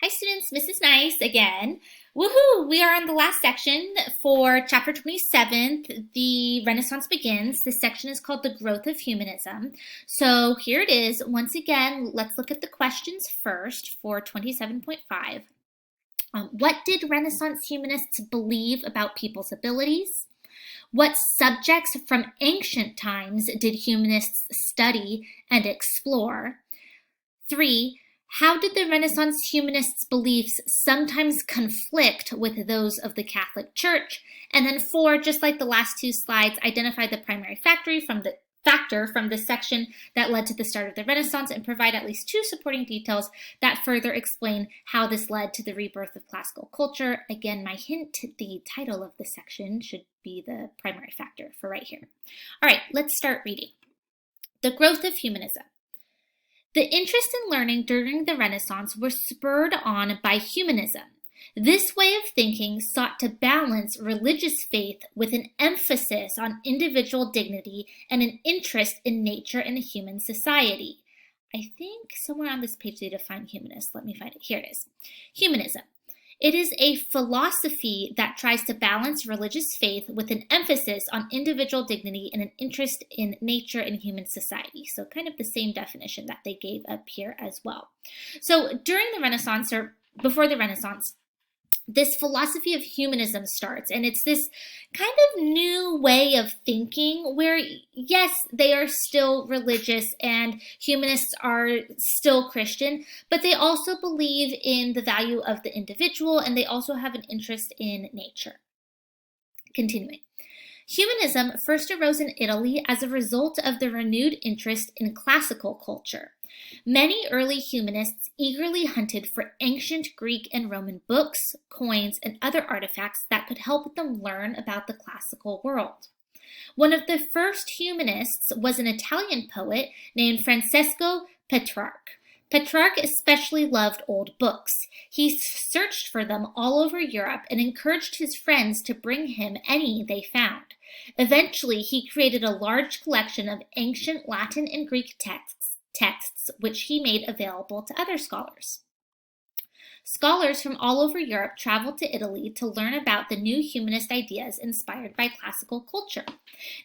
Hi students, Mrs. Nice again. Woohoo! We are on the last section for chapter 27, The Renaissance Begins. This section is called The Growth of Humanism. So here it is. Once again, let's look at the questions first for 27.5. What did Renaissance humanists believe about people's abilities? What subjects from ancient times did humanists study and explore? 3. How did the Renaissance humanists' beliefs sometimes conflict with those of the Catholic Church? And then 4, just like the last two slides, identify the primary factor from the section that led to the start of the Renaissance and provide at least 2 supporting details that further explain how this led to the rebirth of classical culture. Again, my hint, the title of the section should be the primary factor for right here. All right, let's start reading. The growth of humanism. The interest in learning during the Renaissance was spurred on by humanism. This way of thinking sought to balance religious faith with an emphasis on individual dignity and an interest in nature and human society. I think somewhere on this page they define humanist. Let me find it. Here it is. Humanism. It is a philosophy that tries to balance religious faith with an emphasis on individual dignity and an interest in nature and human society. So kind of the same definition that they gave up here as well. So during the Renaissance, or before the Renaissance, this philosophy of humanism starts, and it's this kind of new way of thinking where, yes, they are still religious and humanists are still Christian, but they also believe in the value of the individual, and they also have an interest in nature. Continuing. Humanism first arose in Italy as a result of the renewed interest in classical culture. Many early humanists eagerly hunted for ancient Greek and Roman books, coins, and other artifacts that could help them learn about the classical world. One of the first humanists was an Italian poet named Francesco Petrarch. Petrarch especially loved old books. He searched for them all over Europe and encouraged his friends to bring him any they found. Eventually, he created a large collection of ancient Latin and Greek texts, which he made available to other scholars. Scholars from all over Europe traveled to Italy to learn about the new humanist ideas inspired by classical culture.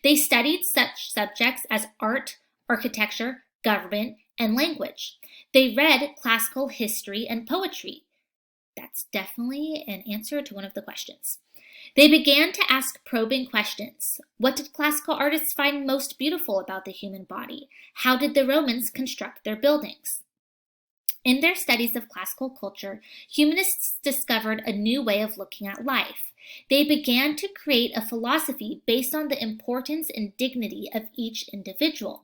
They studied such subjects as art, architecture, government, and language. They read classical history and poetry. That's definitely an answer to one of the questions. They began to ask probing questions. What did classical artists find most beautiful about the human body? How did the Romans construct their buildings? In their studies of classical culture, humanists discovered a new way of looking at life. They began to create a philosophy based on the importance and dignity of each individual.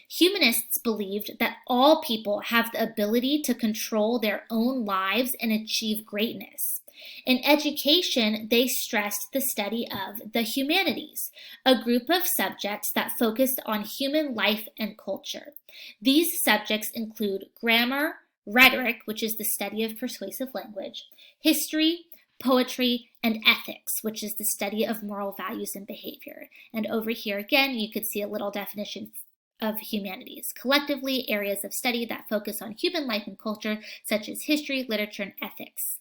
Humanists believed that all people have the ability to control their own lives and achieve greatness. In education, they stressed the study of the humanities, a group of subjects that focused on human life and culture. These subjects include grammar, rhetoric, which is the study of persuasive language, history, poetry, and ethics, which is the study of moral values and behavior. And over here again, you could see a little definition of humanities, collectively areas of study that focus on human life and culture, such as history, literature, and ethics.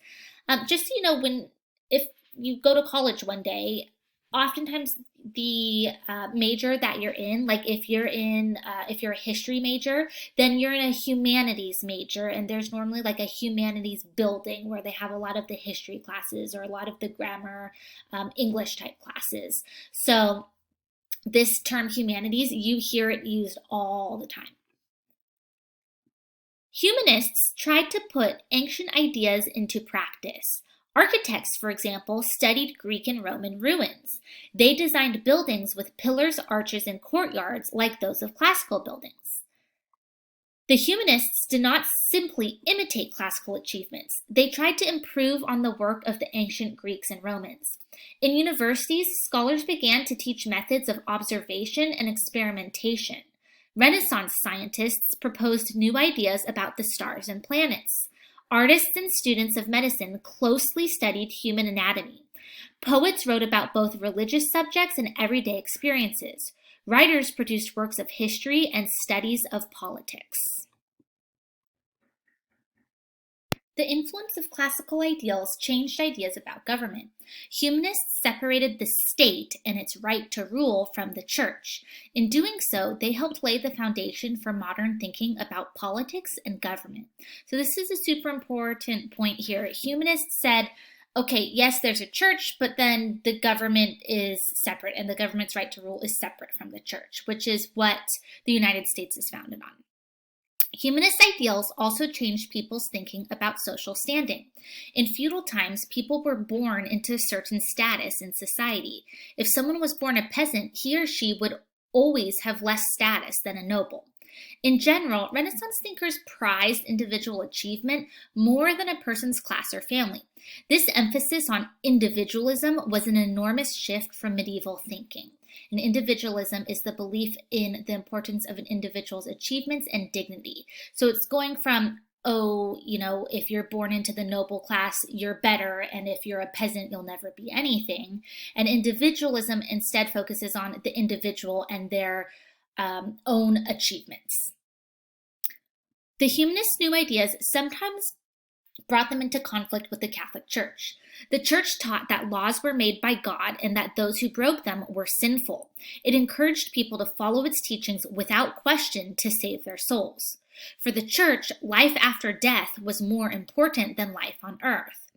Just so you know, if you go to college one day, oftentimes the major that you're in, like if you're a history major, then you're in a humanities major, and there's normally like a humanities building where they have a lot of the history classes or a lot of the grammar, English type classes. So this term humanities, you hear it used all the time. Humanists tried to put ancient ideas into practice. Architects, for example, studied Greek and Roman ruins. They designed buildings with pillars, arches, and courtyards like those of classical buildings. The humanists did not simply imitate classical achievements. They tried to improve on the work of the ancient Greeks and Romans. In universities, scholars began to teach methods of observation and experimentation. Renaissance scientists proposed new ideas about the stars and planets. Artists and students of medicine closely studied human anatomy. Poets wrote about both religious subjects and everyday experiences. Writers produced works of history and studies of politics. The influence of classical ideals changed ideas about government. Humanists separated the state and its right to rule from the church. In doing so, they helped lay the foundation for modern thinking about politics and government. So this is a super important point here. Humanists said, okay, yes, there's a church, but then the government is separate, and the government's right to rule is separate from the church, which is what the United States is founded on. Humanist ideals also changed people's thinking about social standing. In feudal times, people were born into a certain status in society. If someone was born a peasant, he or she would always have less status than a noble. In general, Renaissance thinkers prized individual achievement more than a person's class or family. This emphasis on individualism was an enormous shift from medieval thinking. And individualism is the belief in the importance of an individual's achievements and dignity. So it's going from, if you're born into the noble class, you're better, and if you're a peasant, you'll never be anything. And individualism instead focuses on the individual and their own achievements. The humanists' new ideas sometimes brought them into conflict with the Catholic Church. The Church taught that laws were made by God and that those who broke them were sinful. It encouraged people to follow its teachings without question to save their souls. For the Church, life after death was more important than life on earth.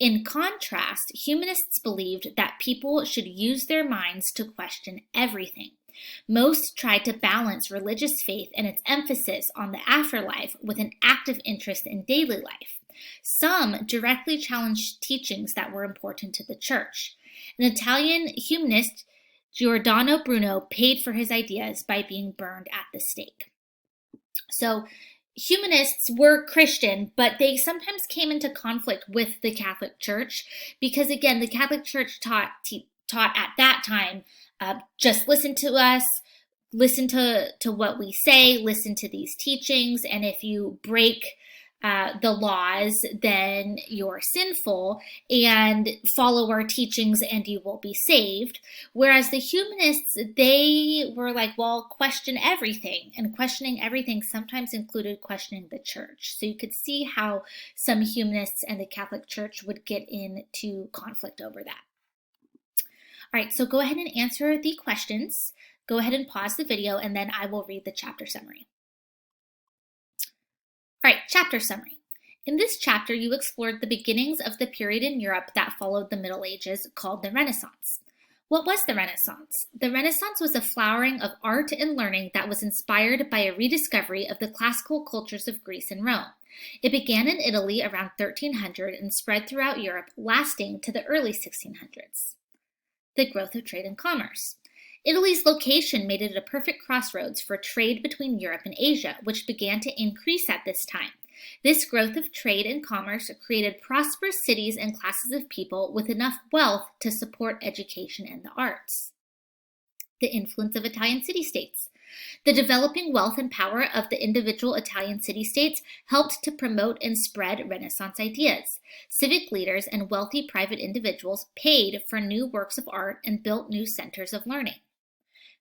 In contrast, humanists believed that people should use their minds to question everything. Most tried to balance religious faith and its emphasis on the afterlife with an active interest in daily life. Some directly challenged teachings that were important to the Church. An Italian humanist, Giordano Bruno, paid for his ideas by being burned at the stake. So, humanists were Christian, but they sometimes came into conflict with the Catholic Church because, again, the Catholic Church taught at that time, just listen to us, listen to what we say, listen to these teachings, and if you break the laws, then you're sinful, and follow our teachings and you will be saved. Whereas the humanists, they were like, well, question everything. And questioning everything sometimes included questioning the church. So you could see how some humanists and the Catholic Church would get into conflict over that. All right, so go ahead and answer the questions. Go ahead and pause the video, and then I will read the chapter summary. All right, chapter summary. In this chapter, you explored the beginnings of the period in Europe that followed the Middle Ages, called the Renaissance. What was the Renaissance? The Renaissance was a flowering of art and learning that was inspired by a rediscovery of the classical cultures of Greece and Rome. It began in Italy around 1300 and spread throughout Europe, lasting to the early 1600s. The growth of trade and commerce. Italy's location made it a perfect crossroads for trade between Europe and Asia, which began to increase at this time. This growth of trade and commerce created prosperous cities and classes of people with enough wealth to support education and the arts. The influence of Italian city-states. The developing wealth and power of the individual Italian city-states helped to promote and spread Renaissance ideas. Civic leaders and wealthy private individuals paid for new works of art and built new centers of learning.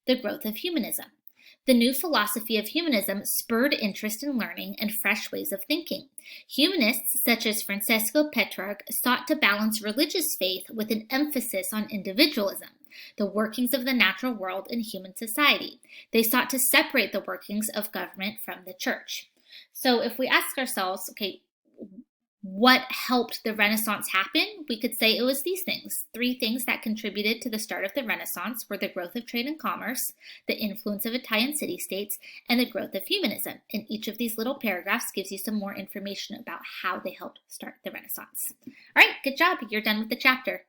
The growth of humanism. The new philosophy of humanism spurred interest in learning and fresh ways of thinking. Humanists such as Francesco Petrarch sought to balance religious faith with an emphasis on individualism, the workings of the natural world and human society. They sought to separate the workings of government from the church. So if we ask ourselves, okay, what helped the Renaissance happen? We could say it was these things. 3 things that contributed to the start of the Renaissance were the growth of trade and commerce, the influence of Italian city-states, and the growth of humanism. And each of these little paragraphs gives you some more information about how they helped start the Renaissance. All right, good job. You're done with the chapter.